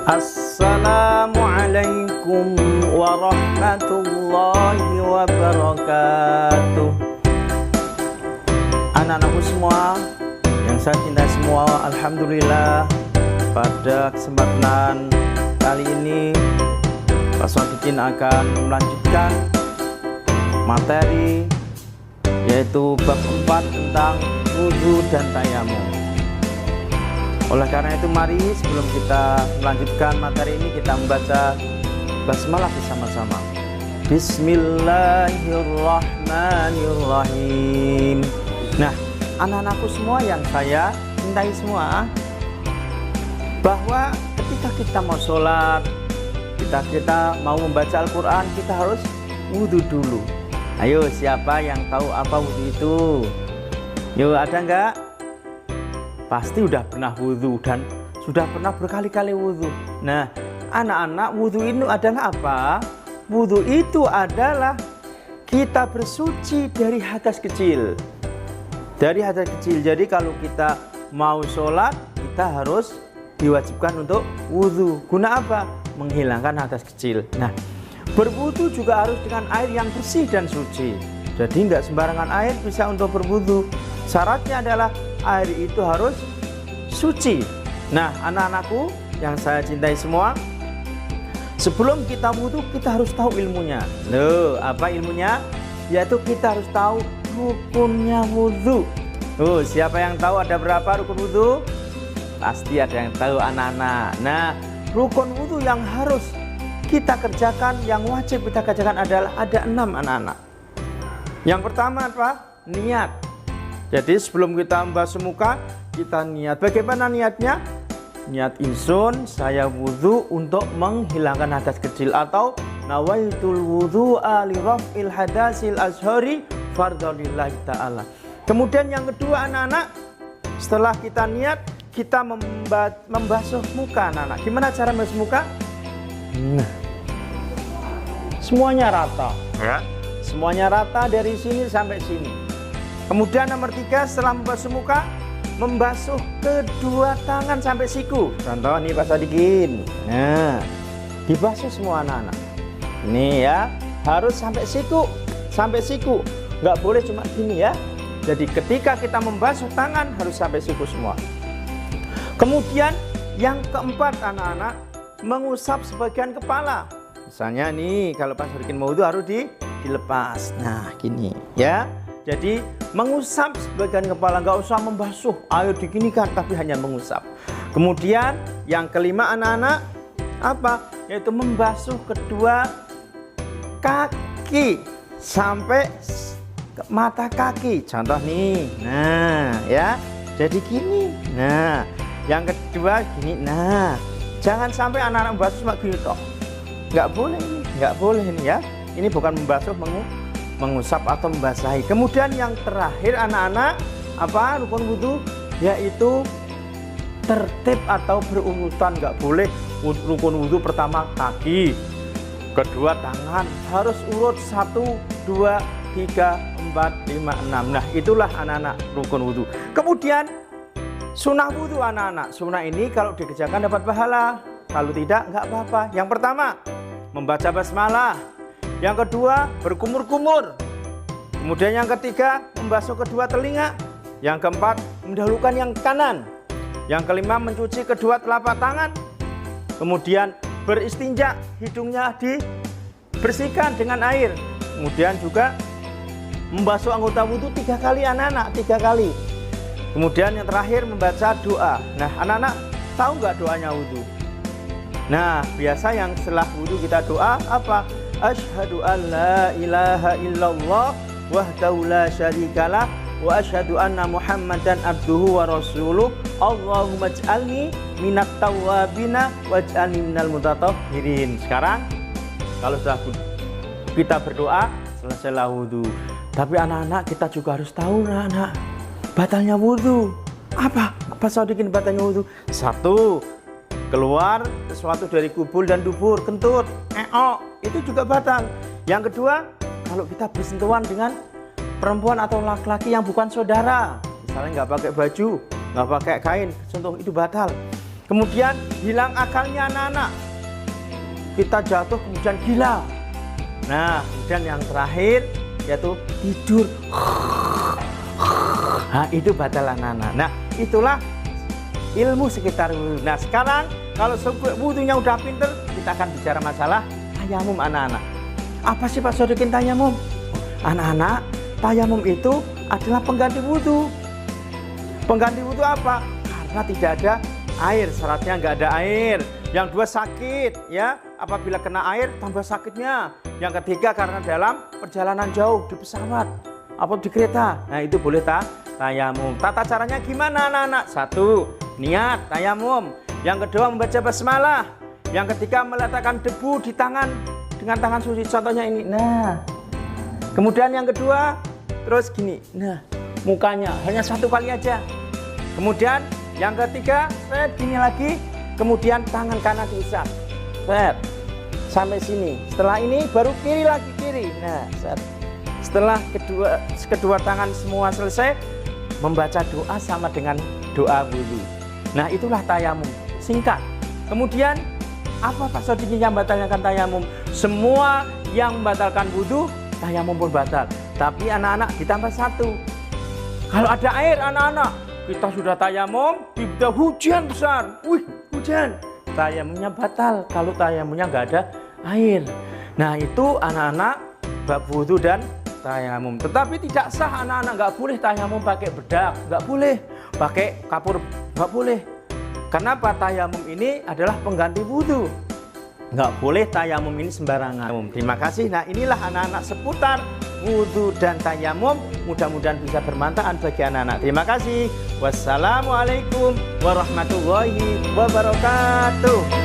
Assalamualaikum warahmatullahi wabarakatuh. Anak-anakku semua yang saya cintai semua, alhamdulillah pada kesempatan kali ini Pak Sodikin akan melanjutkan materi yaitu bab 4 tentang wudhu dan tayamum. Oleh karena itu mari sebelum kita melanjutkan materi ini kita membaca basmalah bersama-sama. Bismillahirrahmanirrahim. Nah, anak-anakku semua yang saya cintai semua, bahwa ketika kita mau sholat, kita mau membaca Al-Quran, kita harus wudhu dulu. Ayo, siapa yang tahu apa wudhu itu? Yuk, ada enggak? Pasti udah pernah wudhu dan sudah pernah berkali-kali wudhu. Nah, anak-anak, wudhu itu adalah apa? Wudhu itu adalah kita bersuci dari hadas kecil. Dari hadas kecil. Jadi kalau kita mau sholat, kita harus diwajibkan untuk wudhu. Guna apa? Menghilangkan hadas kecil. Nah, berwudhu juga harus dengan air yang bersih dan suci. Jadi nggak sembarangan air bisa untuk berwudhu. Syaratnya adalah air itu harus suci. Nah, anak-anakku yang saya cintai semua, sebelum kita wudhu kita harus tahu ilmunya. Loh, apa ilmunya? Yaitu kita harus tahu rukunnya wudhu. Siapa yang tahu ada berapa rukun wudhu? Pasti ada yang tahu, anak-anak. Nah, rukun wudhu yang harus kita kerjakan, yang wajib kita kerjakan adalah ada 6, anak-anak. Yang pertama apa? Niat. Jadi sebelum kita membasuh muka, kita niat. Bagaimana niatnya? Niat insun, saya wudhu untuk menghilangkan hadas kecil, atau nawaitul wudhu'a li raf'il hadasil ashari fardhalillahi ta'ala. Kemudian yang kedua, anak-anak, setelah kita niat, kita membasuh muka, anak-anak. Gimana cara membasuh muka? Nah, semuanya rata, ya. Semuanya rata dari sini sampai sini. Kemudian nomor 3, setelah membasuh muka, membasuh kedua tangan sampai siku. Contoh nih Pak Sodikin. Nah, dibasuh semua anak-anak. Ini ya, harus sampai siku, sampai siku. Nggak boleh cuma gini ya. Jadi ketika kita membasuh tangan harus sampai siku semua. Kemudian yang keempat, anak-anak, mengusap sebagian kepala. Misalnya nih, kalau Pak Sodikin mau wudhu harus dilepas. Nah, gini ya. Jadi mengusap sebagian kepala, nggak usah membasuh air diginikan, tapi hanya mengusap. Kemudian yang kelima, anak-anak, apa? Yaitu membasuh kedua kaki sampai ke mata kaki. Contoh nih, nah ya, jadi gini. Nah, yang kedua gini. Nah, jangan sampai anak-anak membasuh cuma gini toh. Nggak boleh ini, nggak boleh ini ya. Ini bukan membasuh, mengusap atau membasahi. Kemudian yang terakhir, anak-anak, apa rukun wudhu? Yaitu tertib atau berurutan. Nggak boleh rukun wudhu pertama kaki, kedua tangan, harus urut 1, 2, 3, 4, 5, 6. Nah, itulah anak-anak rukun wudhu. Kemudian sunnah wudhu, anak-anak. Sunnah ini kalau dikerjakan dapat pahala, kalau tidak nggak apa-apa. Yang pertama, membaca basmalah. Yang kedua, berkumur-kumur. Kemudian yang ketiga, membasuh kedua telinga. Yang keempat, mendahulukan yang kanan. Yang kelima, mencuci kedua telapak tangan. Kemudian beristinja, hidungnya dibersihkan dengan air. Kemudian juga membasuh anggota wudhu 3 kali, anak-anak, 3 kali. Kemudian yang terakhir, membaca doa. Nah, anak-anak, tahu nggak doanya wudhu? Nah, biasa yang setelah wudhu kita doa apa? Asyhadu an la ilaha illallah wahdahu la syarikalah wa asyhadu anna Muhammadan abduhu wa rasuluh. Allahumma ij'alni minat tawwabina waj'alni minal mutatahhirin. Sekarang kalau sudah kita berdoa, selesailah wudhu. Tapi anak-anak, kita juga harus tahu, anak, batalnya wudhu. Apa Sodikin batalnya wudhu? 1, keluar sesuatu dari kubul dan dubur, kentut, itu juga batal. Yang kedua, kalau kita bersentuhan dengan perempuan atau laki-laki yang bukan saudara, misalnya nggak pakai baju, nggak pakai kain, sentuh, itu batal. Kemudian hilang akalnya anak-anak. Kita jatuh kemudian gila. Nah, kemudian yang terakhir yaitu tidur. Nah, itu batal anak-anak. Nah, itulah ilmu sekitar wudu. Nah, sekarang kalau wudunya udah pinter, kita akan bicara masalah tayamum anak-anak. Apa sih Pak Sodikin tayamum? Anak-anak, tayamum itu adalah pengganti wudu. Pengganti wudu apa? Karena tidak ada air, syaratnya nggak ada air. Yang dua sakit, ya, apabila kena air tambah sakitnya. Yang ketiga karena dalam perjalanan jauh di pesawat atau di kereta, nah itu boleh tayamum. Tata caranya gimana anak-anak? Satu, niat tayamum. Yang kedua membaca basmalah. Yang ketiga meletakkan debu di tangan dengan tangan suci. Contohnya ini. Nah, kemudian yang kedua terus gini. Nah, mukanya hanya satu kali aja. Kemudian yang ketiga, set gini lagi. Kemudian tangan kanan diusap, set sampai sini. Setelah ini baru kiri lagi kiri. Nah, set. Setelah kedua tangan semua selesai, membaca doa sama dengan doa wudu. Nah, itulah tayamum singkat. Kemudian apa Pak Sodikin yang batalkan tayamum? Semua yang membatalkan wudu, tayamum pun batal. Tapi anak-anak ditambah satu. Kalau ada air anak-anak, kita sudah tayamum, tiba hujan besar. Wih, hujan. Tayamumnya batal kalau tayamumnya nggak ada air. Nah, itu anak-anak bab wudu dan tayamum. Tetapi tidak sah anak-anak, nggak boleh tayamum pakai bedak, nggak boleh pakai kapur, nggak boleh. Karena tayamum ini adalah pengganti wudu. Nggak boleh tayamum ini sembarangan. Terima kasih. Nah, inilah anak-anak seputar wudu dan tayamum. Mudah-mudahan bisa bermanfaat bagi anak-anak. Terima kasih. Wassalamualaikum warahmatullahi wabarakatuh.